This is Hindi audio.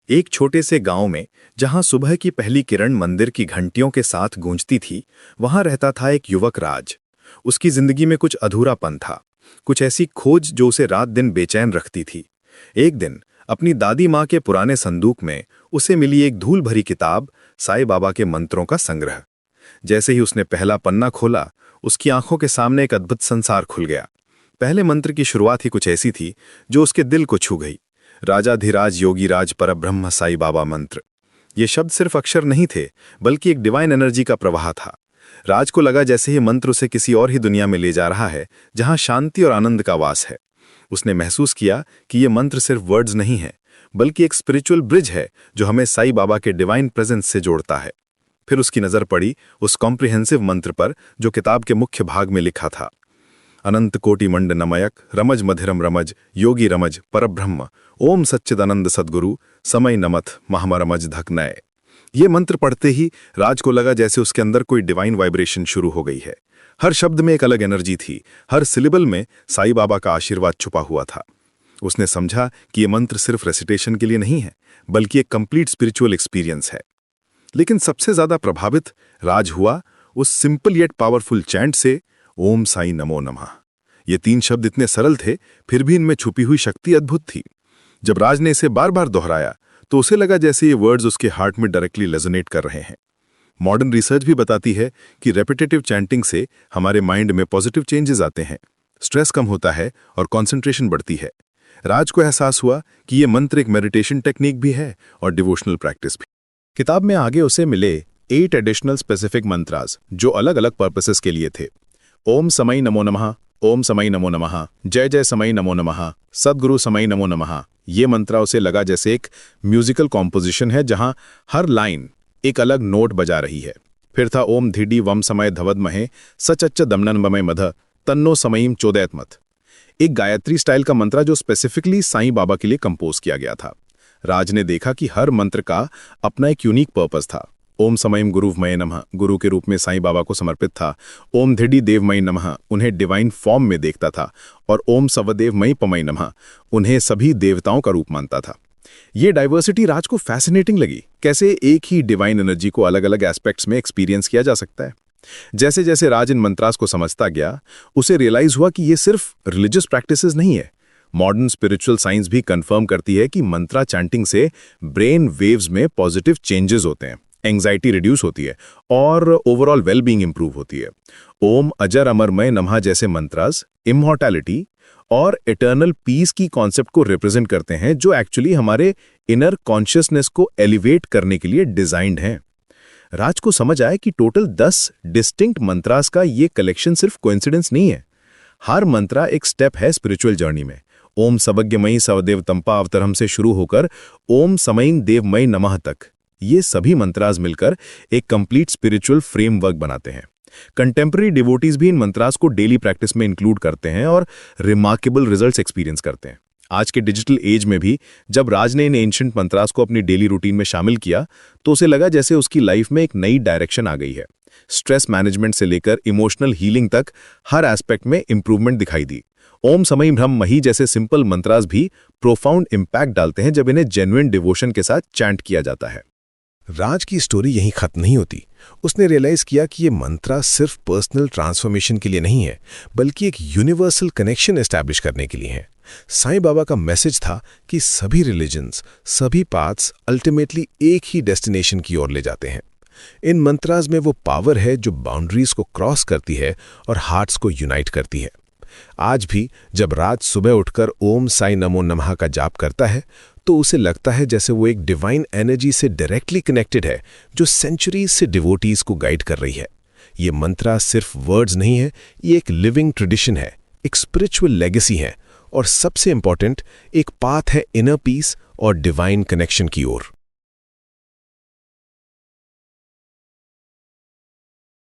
एक छोटे से गांव में जहां सुबह की पहली किरण मंदिर की घंटियों के साथ गूंजती थी, वहां रहता था एक युवक राज। उसकी जिंदगी में कुछ अधूरापन था, कुछ ऐसी खोज जो उसे रात दिन बेचैन रखती थी। एक दिन अपनी दादी माँ के पुराने संदूक में उसे मिली एक धूल भरी किताब, साईं बाबा के मंत्रों का संग्रह। जैसे ही उसने पहला पन्ना खोला, उसकी आंखों के सामने एक अद्भुत संसार खुल गया। पहले मंत्र की शुरुआत ही कुछ ऐसी थी जो उसके दिल को छू गई। राजाधिराज योगीराज परब्रह्म साईं बाबा मंत्र। ये शब्द सिर्फ अक्षर नहीं थे, बल्कि एक डिवाइन एनर्जी का प्रवाह था। राज को लगा जैसे ये मंत्र उसे किसी और ही दुनिया में ले जा रहा है, जहां शांति और आनंद का वास है। उसने महसूस किया कि ये मंत्र सिर्फ वर्ड्स नहीं है, बल्कि एक स्पिरिचुअल ब्रिज है जो हमें साईं बाबा के डिवाइन प्रेजेंस से जोड़ता है। फिर उसकी नजर पड़ी उस कॉम्प्रिहेंसिव मंत्र पर जो किताब के मुख्य भाग में लिखा था। अनंत कोटि मंड नमयक रमज मधिरम रमज योगी रमज परब्रह्म ओम सच्चिदानंद सद्गुरु समय नमथ महामरमज धकनय। ये मंत्र पढ़ते ही राज को लगा जैसे उसके अंदर कोई डिवाइन वाइब्रेशन शुरू हो गई है। हर शब्द में एक अलग एनर्जी थी, हर सिलेबल में साईं बाबा का आशीर्वाद छुपा हुआ था। उसने समझा कि ये मंत्र सिर्फ रेसिटेशन के लिए नहीं है, बल्कि एक कंप्लीट स्पिरिचुअल एक्सपीरियंस है। लेकिन सबसे ज्यादा प्रभावित राज हुआ उस सिंपल येट पावरफुल चैंट से, ओम साई नमो नमः। ये 3 शब्द इतने सरल थे, फिर भी इनमें छुपी हुई शक्ति अद्भुत थी। जब राज ने इसे बार बार दोहराया तो उसे लगा जैसे ये वर्ड्स उसके हार्ट में डायरेक्टली रेजोनेट कर रहे हैं। मॉडर्न रिसर्च भी बताती है कि रेपिटेटिव चैंटिंग से हमारे माइंड में पॉजिटिव चेंजेस आते हैं, स्ट्रेस कम होता है और कॉन्सेंट्रेशन बढ़ती है। राज को एहसास हुआ कि ये मंत्र एक मेडिटेशन टेक्निक भी है और डिवोशनल प्रैक्टिस भी। किताब में आगे उसे मिले 8 एडिशनल स्पेसिफिक मंत्रास जो अलग अलग पर्पसेस के लिए थे। ओम समय नमो नमः, ओम समय नमो नमः, जय जय समय नमो नमः, सद्गुरु समय नमो नमः। ये मंत्रा उसे लगा जैसे एक म्यूजिकल कॉम्पोजिशन है जहां हर लाइन एक अलग नोट बजा रही है। फिर था ओम धिडी वम समय धवद महे सचच्च दमनन ममय मध तन्नो समयीम चोदयतमत। एक गायत्री स्टाइल का मंत्रा जो स्पेसिफिकली साईं बाबा के लिए कंपोज किया गया था। राज ने देखा कि हर मंत्र का अपना एक यूनिक पर्पस था। ओम समयम गुरुवमय नमः गुरु के रूप में साईं बाबा को समर्पित था। ओम धिडी देवमय नमः उन्हें डिवाइन फॉर्म में देखता था, और ओम सवदेवमय पमय नमः उन्हें सभी देवताओं का रूप मानता था। ये डाइवर्सिटी राज को फैसिनेटिंग लगी। कैसे एक ही डिवाइन एनर्जी को अलग अलग एस्पेक्ट्स में एक्सपीरियंस किया जा सकता है। जैसे जैसे राज इन मंत्रास को समझता गया, उसे रियलाइज हुआ कि ये सिर्फ रिलीजियस प्रैक्टिसेस नहीं है। मॉडर्न स्पिरिचुअल साइंस भी कंफर्म करती है कि मंत्रा चैंटिंग से ब्रेन वेव्स में पॉजिटिव चेंजेस होते हैं, एंग्जाइटी रिड्यूस होती है और ओवरऑल वेलबींग इंप्रूव होती है। ओम अजर अमरमय नमः जैसे मंत्रास इमॉर्टैलिटी और इटर्नल पीस की कॉन्सेप्ट को रिप्रेजेंट करते हैं, जो एक्चुअली हमारे इनर कॉन्शियसनेस को एलिवेट करने के लिए डिजाइंड हैं। राज को समझ आया कि टोटल 10 डिस्टिंक्ट मंत्रास का ये कलेक्शन सिर्फ कोइंसिडेंस नहीं है। हर मंत्रा एक स्टेप है स्पिरिचुअल जर्नी में। ओम सवज्ञमयी सवदेव तंपा अवतरम से शुरू होकर ओम समयीम देवमय नमः तक, ये सभी मंत्रास मिलकर एक कंप्लीट स्पिरिचुअल फ्रेमवर्क बनाते हैं। कंटेम्प्रेरी डिवोटीज भी इन मंत्रास को डेली प्रैक्टिस में इंक्लूड करते हैं और रिमार्केबल रिजल्ट्स एक्सपीरियंस करते हैं। आज के डिजिटल एज में भी जब राज ने इन एंशिएंट मंत्रास को अपनी डेली रूटीन में शामिल किया, तो उसे लगा जैसे उसकी लाइफ में एक नई डायरेक्शन आ गई है। स्ट्रेस मैनेजमेंट से लेकर इमोशनल हीलिंग तक हर एस्पेक्ट में इंप्रूवमेंट दिखाई दी। ओम समय ब्रह्म मही जैसे सिंपल मंत्रास भी प्रोफाउंड इंपैक्ट डालते हैं जब इन्हें जेन्युइन डिवोशन के साथ चैंट किया जाता है। राज की स्टोरी यहीं खत्म नहीं होती। उसने रियलाइज किया कि ये मंत्रा सिर्फ पर्सनल ट्रांसफॉर्मेशन के लिए नहीं है, बल्कि एक यूनिवर्सल कनेक्शन एस्टैब्लिश करने के लिए है। साईं बाबा का मैसेज था कि सभी रिलीजन्स, सभी पाथ्स अल्टीमेटली एक ही डेस्टिनेशन की ओर ले जाते हैं। इन मंत्रास में वो पावर है जो बाउंड्रीज को क्रॉस करती है और हार्ट्स को यूनाइट करती है। आज भी जब राज सुबह उठकर ओम साई नमो नमः का जाप करता है, तो उसे लगता है जैसे वो एक डिवाइन एनर्जी से डायरेक्टली कनेक्टेड है जो सेंचुरीज से डिवोटीज को गाइड कर रही है। ये मंत्रा सिर्फ वर्ड्स नहीं है, ये एक लिविंग ट्रेडिशन है, एक स्पिरिचुअल लेगेसी है और सबसे इंपॉर्टेंट एक पाथ है इनर पीस और डिवाइन कनेक्शन की ओर।